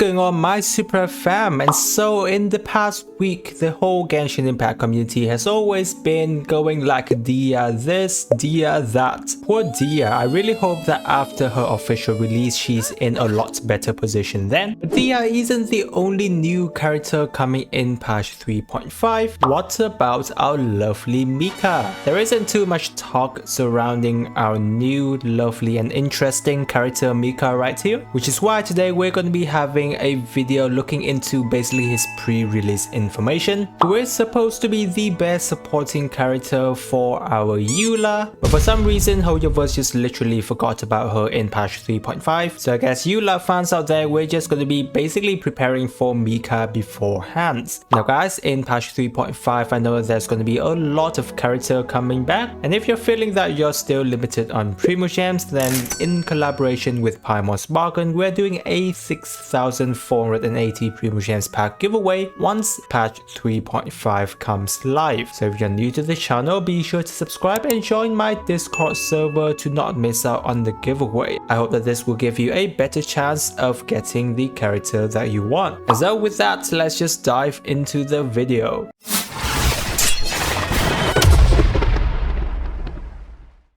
going on, my super fam? And so in the past week, the whole Genshin Impact community has always been going like Dehya this, Dehya that. Poor Dehya, I really hope that after her official release, she's in a lot better position then. But Dehya isn't the only new character coming in patch 3.5. What about our lovely Mika? There isn't too much talk surrounding our new, lovely and interesting character Mika right here, which is why today we're going to be having a video looking into basically his pre-release information. We're supposed to be the best supporting character for our Eula, but for some reason Hoyoverse just literally forgot about her in patch 3.5. So I guess Eula fans out there, we're just going to be basically preparing for Mika beforehand. Now guys, in patch 3.5 I know there's going to be a lot of character coming back, and if you're feeling that you're still limited on Primogems, then in collaboration with Primogems Bargain, we're doing a 6,480 Primogems pack giveaway once patch 3.5 comes live. So if you're new to the channel, be sure to subscribe and join my Discord server to not miss out on the giveaway. I hope that this will give you a better chance of getting the character that you want. And so with that, let's just dive into the video.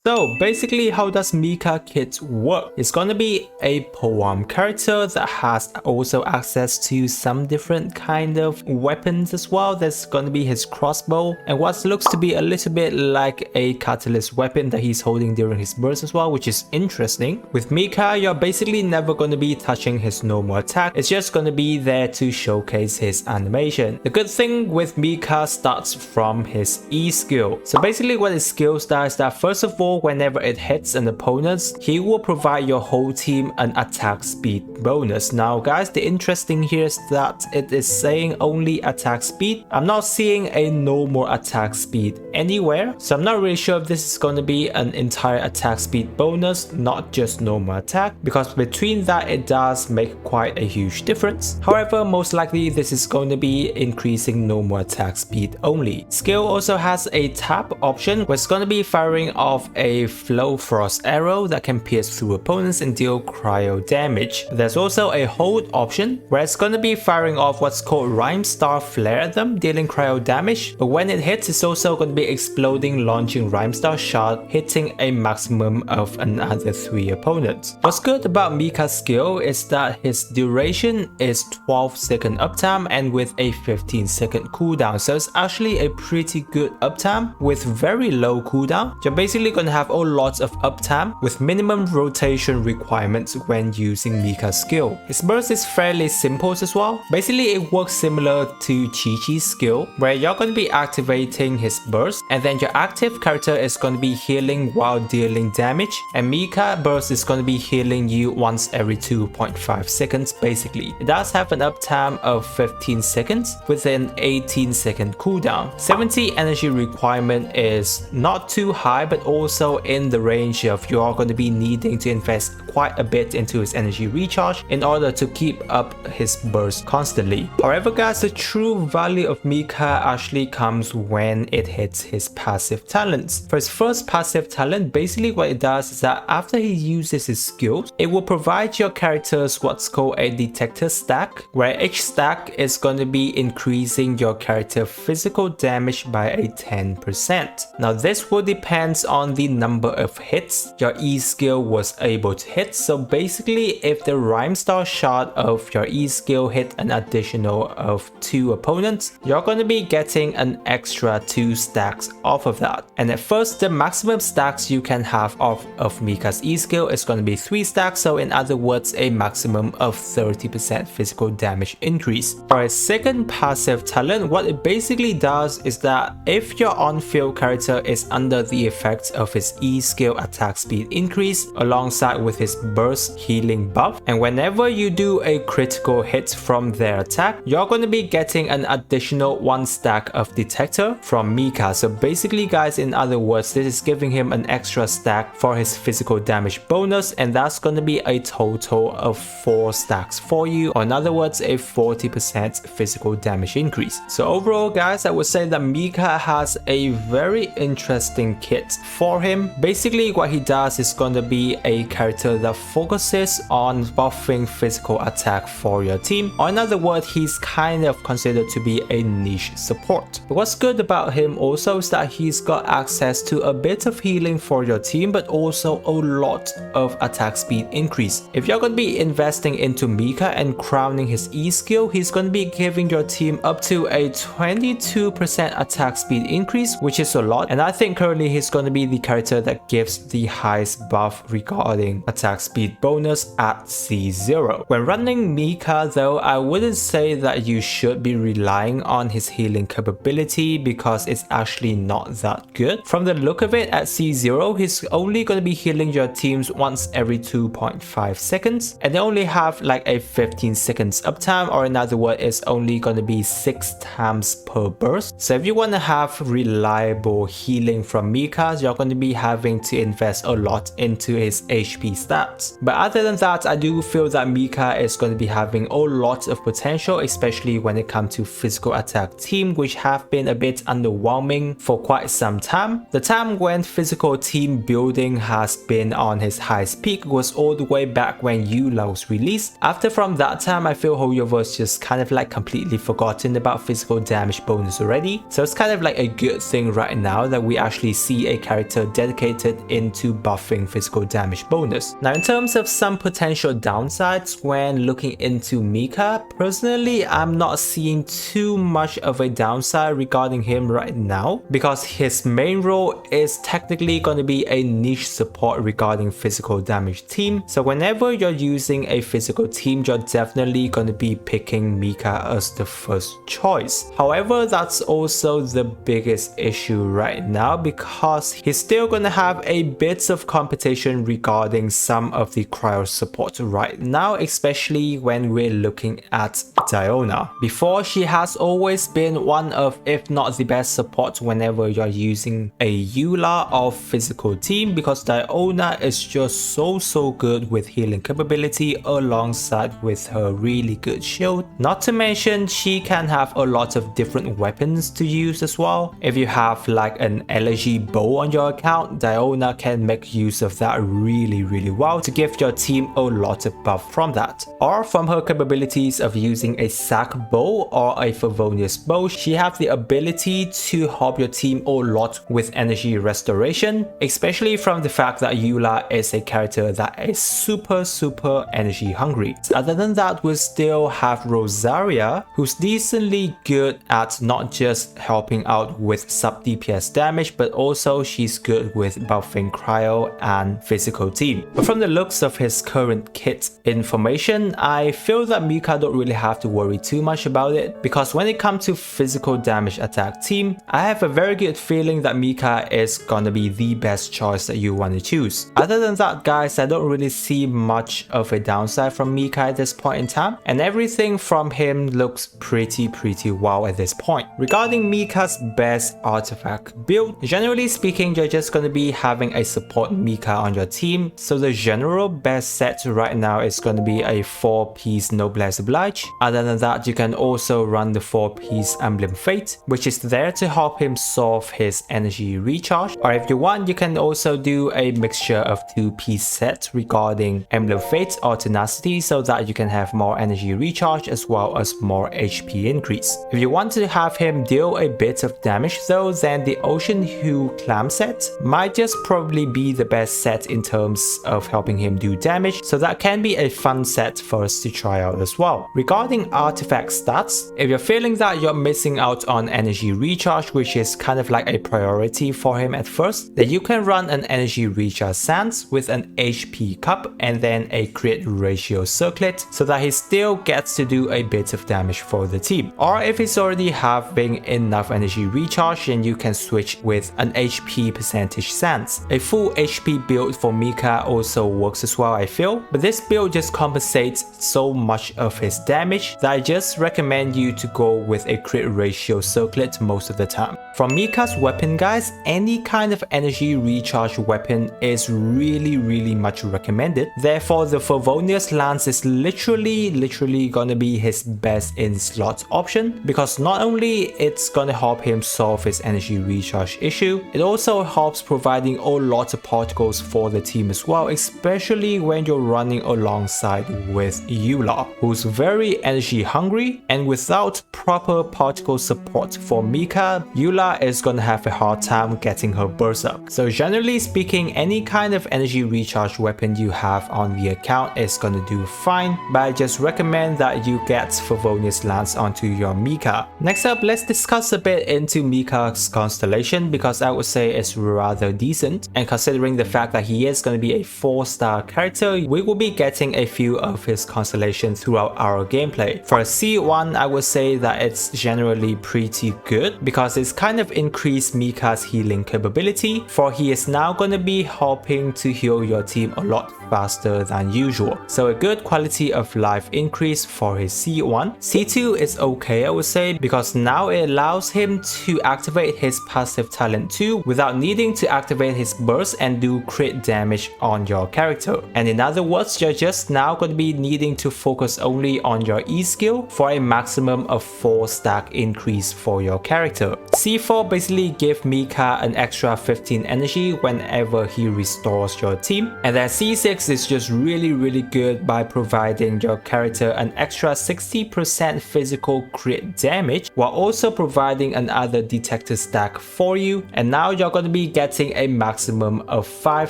So basically, how does Mika kit work? It's gonna be a poem character that has also access to some different kind of weapons as well. There's gonna be his crossbow and what looks to be a little bit like a catalyst weapon that he's holding during his burst as well, which is interesting. With Mika, you're basically never gonna be touching his normal attack. It's just gonna be there to showcase his animation. The good thing with Mika starts from his E skill. So basically what his skill does is that first of all, whenever it hits an opponent, he will provide your whole team an attack speed bonus. Now guys, the interesting here is that it is saying only attack speed. I'm not seeing a normal attack speed anywhere, so I'm not really sure if this is going to be an entire attack speed bonus, not just normal attack, because between that it does make quite a huge difference. However, most likely this is going to be increasing normal attack speed only. Skill also has a tap option where it's going to be firing off a flow frost arrow that can pierce through opponents and deal cryo damage. There's also a hold option where it's going to be firing off what's called Rhyme Star Flare at them, dealing cryo damage, but when it hits it's also going to be exploding, launching Rhyme Star shot, hitting a maximum of another 3 opponents. What's good about Mika's skill is that his duration is 12-second uptime and with a 15-second cooldown, so it's actually a pretty good uptime with very low cooldown. You're basically going to have a lot of uptime with minimum rotation requirements when using Mika's skill. His burst is fairly simple as well. Basically it works similar to Chi-Chi's skill where you're going to be activating his burst and then your active character is going to be healing while dealing damage, and Mika burst is going to be healing you once every 2.5 seconds basically. It does have an uptime of 15 seconds with an 18-second cooldown. 70 energy requirement is not too high, but also in the range of you are going to be needing to invest quite a bit into his energy recharge in order to keep up his burst constantly. However guys, the true value of Mika actually comes when it hits his passive talents. For his first passive talent, basically what it does is that after he uses his skills, it will provide your characters what's called a detector stack, where each stack is going to be increasing your character physical damage by a 10%. Now this will depend on the number of hits your E skill was able to hit. So basically if the Rhyme Star shot of your E skill hit an additional of 2 opponents, you're going to be getting an extra 2 stacks off of that. And at first the maximum stacks you can have off of Mika's E skill is going to be 3 stacks, so in other words a maximum of 30% physical damage increase. For a second passive talent, what it basically does is that if your on-field character is under the effects of his E skill attack speed increase alongside with his burst healing buff, and whenever you do a critical hit from their attack, you're going to be getting an additional 1 stack of detector from Mika. So basically guys, in other words, this is giving him an extra stack for his physical damage bonus, and that's going to be a total of 4 stacks for you, or in other words a 40% physical damage increase. So overall guys, I would say that Mika has a very interesting kit for him. Basically what he does is going to be a character that focuses on buffing physical attack for your team, or in other words, he's kind of considered to be a niche support. But what's good about him also is that he's got access to a bit of healing for your team, but also a lot of attack speed increase. If you're going to be investing into Mika and crowning his E skill, he's going to be giving your team up to a 22% attack speed increase, which is a lot, and I think currently he's going to be the character that gives the highest buff regarding attack speed bonus at C0. When running Mika though, I wouldn't say that you should be relying on his healing capability because it's actually not that good. From the look of it, at C0 he's only going to be healing your teams once every 2.5 seconds, and they only have like a 15 seconds uptime, or in other words, it's only going to be 6 times per burst. So if you want to have reliable healing from Mika, you're going to be having to invest a lot into his HP stats. But other than that, I do feel that Mika is going to be having a lot of potential, especially when it comes to physical attack team, which have been a bit underwhelming for quite some time. The time when physical team building has been on his highest peak was all the way back when Eula was released. After from that time, I feel Hoyoverse just kind of like completely forgotten about physical damage bonus already. So it's kind of like a good thing right now that we actually see a character dedicated into buffing physical damage bonus. Now in terms of some potential downsides when looking into Mika, personally I'm not seeing too much of a downside regarding him right now, because his main role is technically going to be a niche support regarding physical damage team. So whenever you're using a physical team, you're definitely going to be picking Mika as the first choice. However, that's also the biggest issue right now, because he's still going to have a bit of competition regarding some of the cryo support right now, especially when we're looking at Dehya. Before, she has always been one of, if not the best support whenever you're using a Eula or physical team, because Dehya is just so good with healing capability alongside with her really good shield. Not to mention, she can have a lot of different weapons to use as well. If you have like an elegy bow on your account, Dehya can make use of that really well to give your team a lot of buff from that. Or from her capabilities of using a sack bow or a Favonius bow, she has the ability to help your team a lot with energy restoration, especially from the fact that Eula is a character that is super energy hungry. Other than that, we still have Rosaria, who's decently good at not just helping out with sub DPS damage, but also she's good with buffing cryo and physical team. But from the looks of his current kit information, I feel that Mika don't really have to worry too much about it, because when it comes to physical damage attack team, I have a very good feeling that Mika is gonna be the best choice that you want to choose. Other than that, guys, I don't really see much of a downside from Mika at this point in time, and everything from him looks pretty wow at this point. Regarding Mika's best artifact build, generally speaking, you're just gonna be having a support Mika on your team, so the general best set right now is gonna be a 4-piece Noblesse Oblige. Other than that, you can also run the 4-piece Emblem Fate, which is there to help him solve his energy recharge, or if you want, you can also do a mixture of 2-piece set regarding Emblem Fate or Tenacity, so that you can have more energy recharge as well as more HP increase. If you want to have him deal a bit of damage though, then the Ocean Hue Clam set might just probably be the best set in terms of helping him do damage, so that can be a fun set for us to try out as well. Regarding artifact stats, if you're feeling that you're missing out on energy recharge, which is kind of like a priority for him at first, then you can run an energy recharge Sands with an HP cup and then a crit ratio circlet, so that he still gets to do a bit of damage for the team. Or if he's already having enough energy recharge, then you can switch with an HP percentage Sands. A full HP build for Mika also works as well, I feel, but this build just compensates so much of his damage that I just recommend you to go with a crit ratio circlet most of the time. From Mika's weapon, guys, any kind of energy recharge weapon is really much recommended. Therefore, the Favonius Lance is literally gonna be his best in slot option, because not only it's gonna help him solve his energy recharge issue, it also helps providing a lot of particles for the team as well, especially when you're running alongside with Eula, who's very energy hungry, and without proper particle support for Mika, Eula is gonna have a hard time getting her burst up. So generally speaking, any kind of energy recharge weapon you have on the account is gonna do fine, but I just recommend that you get Favonius Lance onto your Mika. Next up, let's discuss a bit into Mika's constellation, because I would say it's rather decent, and considering the fact that he is going to be a 4-star character, we will be getting a few of his constellations throughout our gameplay. For a C1, I would say that it's generally pretty good, because it's kind of increased Mika's healing capability, for he is now going to be helping to heal your team a lot faster than usual. So a good quality of life increase for his C1. C2 is okay, I would say, because now it allows him to activate his passive talent 2 without needing to activate his burst and do crit damage on your character. And in other words, you're just now going to be needing to focus only on your E skill for a maximum of 4 stack increase for your character. C4 basically give Mika an extra 15 energy whenever he restores your team, and then C6 is just really good by providing your character an extra 60% physical crit damage while also providing another detector stack for you, and now you're going to be getting a maximum of 5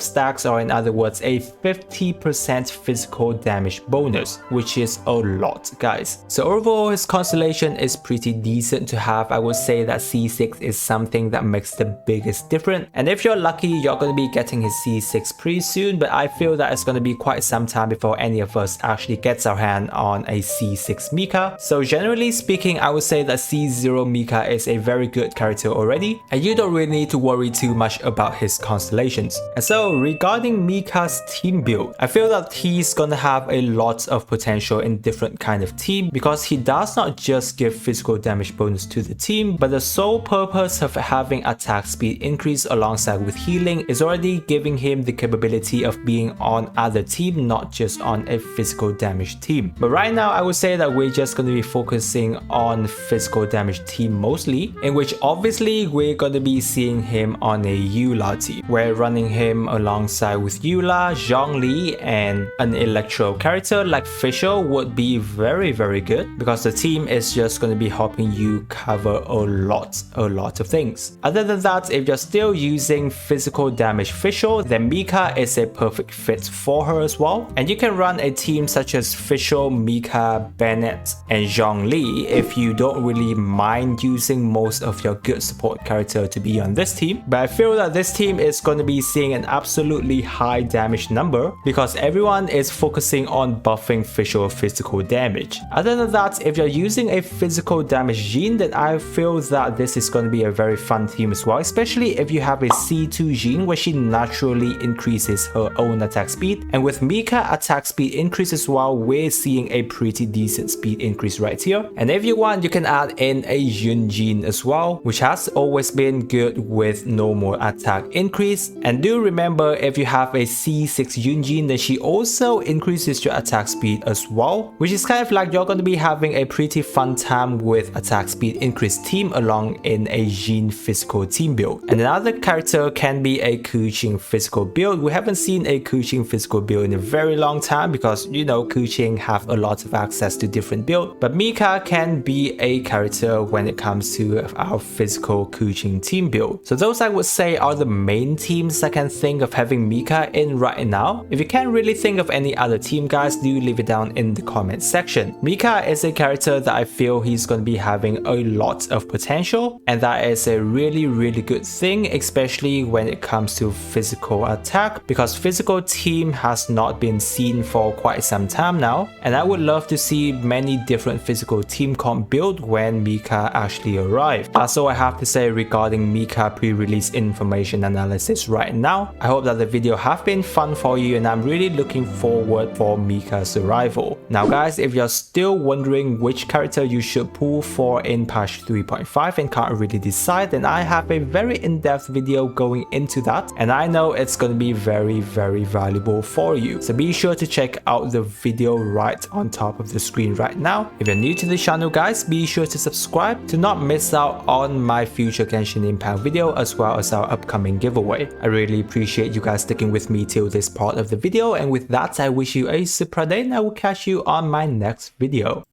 stacks, or in other words a 50% physical damage bonus, which is a lot, guys. So overall his constellation is pretty decent to have. I would say that C6 is something that makes the biggest difference, and if you're lucky you're going to be getting his C6 pretty soon, but I feel that it's going to be quite some time before any of us actually gets our hand on a C6 Mika. So generally speaking, I would say that C0 Mika is a very good character already, and you don't really need to worry too much about his constellations. And so regarding Mika's team build, I feel that he's gonna have a lot of potential in different kind of team, because he does not just give physical damage bonus to the team, but the sole purpose of having attack speed increase alongside with healing is already giving him the capability of being on other team, not just on a physical damage team. But right now I would say that we're just going to be focusing on physical damage team mostly, in which obviously we're going to be seeing him on a Eula team. We're running him alongside with Eula, Zhongli, and an Electro character like Fisher would be very good, because the team is just going to be helping you cover a lot of things. Other than that, if you're still using physical damage Fisher, then Mika is a perfect fit for her as well, and you can run a team such as Fisher, Mika, Bennett, and Zhongli if you don't really mind using most of your good support character to be on this team. But I feel that this team is going to be seeing an absolutely high damage number, because everyone is focusing on buffing Fisher physical damage. Other than that, if you're using a physical damage Jean, then I feel that this is going to be a very fun team as well, especially if you have a C2 Jean where she naturally increases her own attack speed, and with Mika attack speed increase as well, we're seeing a pretty decent speed increase right here. And if you want, you can add in a Yun Jin as well, which has always been good with normal attack increase. And do remember, if you have a C6 Yun Jin, then she also increases your attack speed as well, which is kind of like you're going to be having a pretty fun time with attack speed increase team along in a Jin physical team build. And another character can be a Kuching physical build. We haven't seen a Kuching physical build in a very long time, because you know Kuching have a lot of access to different build, but Mika can be a character when it comes to our physical Kuching team build. So those I would say are the main teams I can think of having Mika in right now. If you can't really think of any other team, guys, do leave it down in the comment section. Mika is a character that I feel he's going to be having a lot of potential, and that is a really good thing, especially when it comes to physical attack, because physical team has not been seen for quite some time now, and I would love to see many different physical team comp build when Mika actually arrives. That's all I have to say regarding Mika pre-release information analysis right now. I hope that the video have been fun for you, and I'm really looking forward for Mika's arrival. Now guys, if you're still wondering which character you should pull for in patch 3.5 and can't really decide, then I have a very in-depth video going into that, and I know it's going to be very valuable for you. So be sure to check out the video right on top of the screen right now. If you're new to the channel guys, be sure to subscribe to not miss out on my future Genshin Impact video as well as our upcoming giveaway. I really appreciate you guys sticking with me till this part of the video, and with that I wish you a super day and I will catch you on my next video.